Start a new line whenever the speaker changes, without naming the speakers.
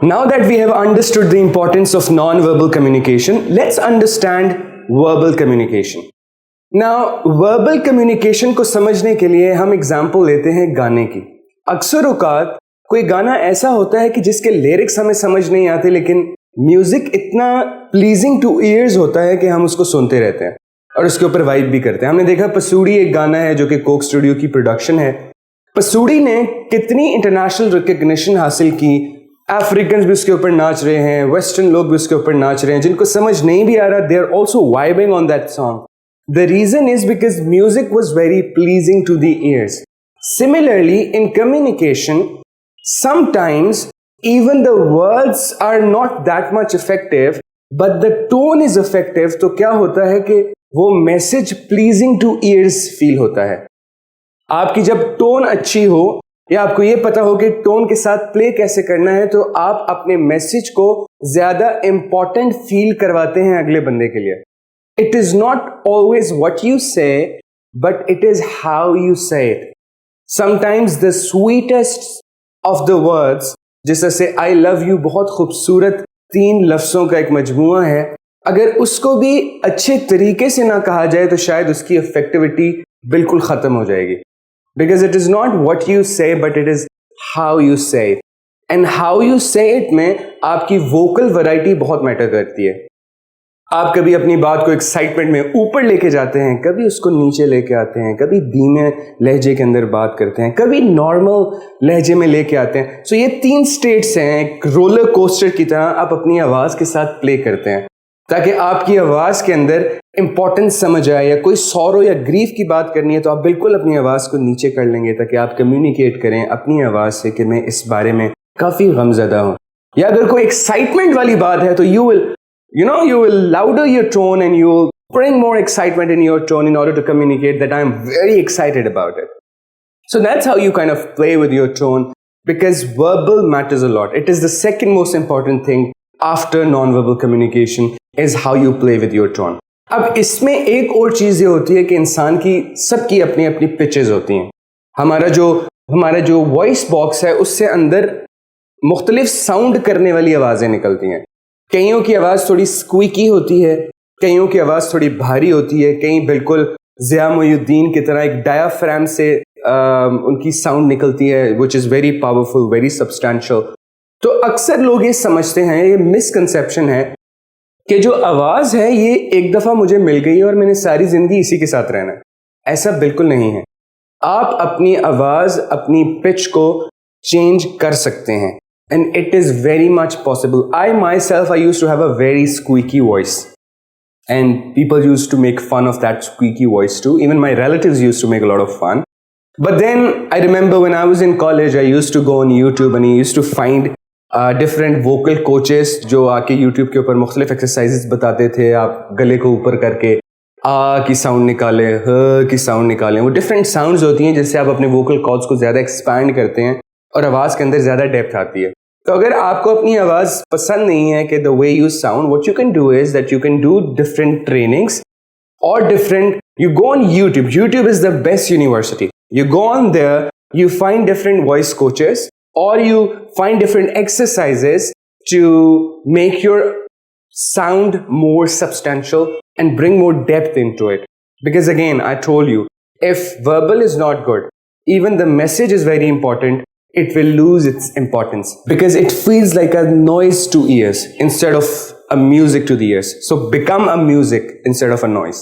Now that we have understood the importance of non-verbal communication, let's understand verbal communication. Now, verbal communication को समझने के लिए हम example लेते हैं गाने की. अक्सर औकात कोई गाना ऐसा होता है कि जिसके लिरिक्स हमें समझ नहीं आते, लेकिन म्यूजिक इतना प्लीजिंग टू ईयर्स होता है कि हम उसको सुनते रहते हैं और उसके ऊपर वाइब भी करते हैं. हमने देखा पसूड़ी एक गाना है जो कि कोक स्टूडियो की प्रोडक्शन है. पसूड़ी ने कितनी इंटरनेशनल रिकग्निशन हासिल की. अफ्रीकन भी उसके ऊपर नाच रहे हैं, वेस्टर्न लोग भी उसके ऊपर नाच रहे हैं. जिनको समझ नहीं भी आ रहा, they are also vibing on that song. The reason is because music was very pleasing to the ears. Similarly, in communication, sometimes even the words are not that much effective, but the tone is effective. तो क्या होता है कि वो message pleasing two years feel होता है. आपकी जब टोन अच्छी हो या आपको ये पता हो कि टोन के साथ प्ले कैसे करना है, तो आप अपने मैसेज को ज्यादा इंपॉर्टेंट फील करवाते हैं अगले बंदे के लिए. It is not always what you say, but it is how you say it. Sometimes the sweetest of the words, जैसे से I love you बहुत खूबसूरत 3 लफ्ज़ों का एक मजमूआ है, अगर उसको भी अच्छे तरीके से ना कहा जाए तो शायद उसकी इफेक्टिविटी बिल्कुल ख़त्म हो जाएगी. Because it is not what you say, but it is how you say it. And how you say it में आपकी वोकल वैरायटी बहुत मैटर करती है. आप कभी अपनी बात को एक्साइटमेंट में ऊपर लेके जाते हैं, कभी उसको नीचे लेके आते हैं, कभी धीमे लहजे के अंदर बात करते हैं, कभी नॉर्मल लहजे में लेके आते हैं. सो ये 3 स्टेट्स हैं. एक रोलर कोस्टर की तरह आप अपनी आवाज़ के साथ प्ले करते हैं ताकि आपकी आवाज़ के अंदर इंपॉर्टेंस समझ आए. या कोई सॉरो या ग्रीफ की बात करनी है तो आप बिल्कुल अपनी आवाज़ को नीचे कर लेंगे ताकि आप कम्युनिकेट करें अपनी आवाज़ से कि मैं इस बारे में काफ़ी गमज़दा हूँ. या अगर कोई एक्साइटमेंट वाली बात है तो you will louder your tone and you will bring more excitement in your tone in order to communicate that I'm very excited about it. So that's how you kind of play with your tone, because verbal matters a lot. It is the second most important thing after non-verbal communication is how you play with your tone. अब इसमें एक और चीज़ ये होती है कि इंसान की सबकी अपनी अपनी पिचेस होती हैं. हमारा जो वॉइस बॉक्स है उससे अंदर मुख्तलिफ साउंड करने वाली आवाज़ें निकलती हैं. कईयों की आवाज़ थोड़ी स्क्वीकी होती है, कईयों की आवाज़ थोड़ी भारी होती है, कई बिल्कुल ज़िया मोइनुद्दीन की तरह एक डायाफ्राम से उनकी साउंड निकलती है, which is very powerful, very substantial. तो अक्सर लोग ये समझते हैं, ये मिसकंसेप्शन है कि जो आवाज़ है ये एक दफ़ा मुझे मिल गई है और मैंने सारी ज़िंदगी इसी के साथ रहना है. ऐसा बिल्कुल नहीं है. आप अपनी आवाज़, अपनी पिच को चेंज कर सकते हैं. And it is very much possible. I used to have a very squeaky voice. And people used to make fun of that squeaky voice too. Even my relatives used to make a lot of fun. But then I remember when I was in college, I used to go on YouTube and I used to find different vocal coaches जो आके YouTube के ऊपर मुख्तलिफ exercises बताते थे. आप गले को ऊपर करके आ की साउंड निकालें, ह की साउंड निकालें. वो different sounds होती हैं जिससे आप अपने vocal cords को ज़्यादा expand करते हैं और आवाज़ के अंदर ज़्यादा डेप्थ आती है. तो अगर आपको अपनी आवाज़ पसंद नहीं है कि the way you sound, what you can do is that you can do different trainings और you go on YouTube. YouTube is the best university. You go on there, you find different voice coaches or you find different exercises to make your sound more substantial and bring more depth into it. Because again, I told you, if verbal is not good, even the message is very important, it will lose its importance because it feels like a noise to ears instead of a music to the ears. So become a music instead of a noise.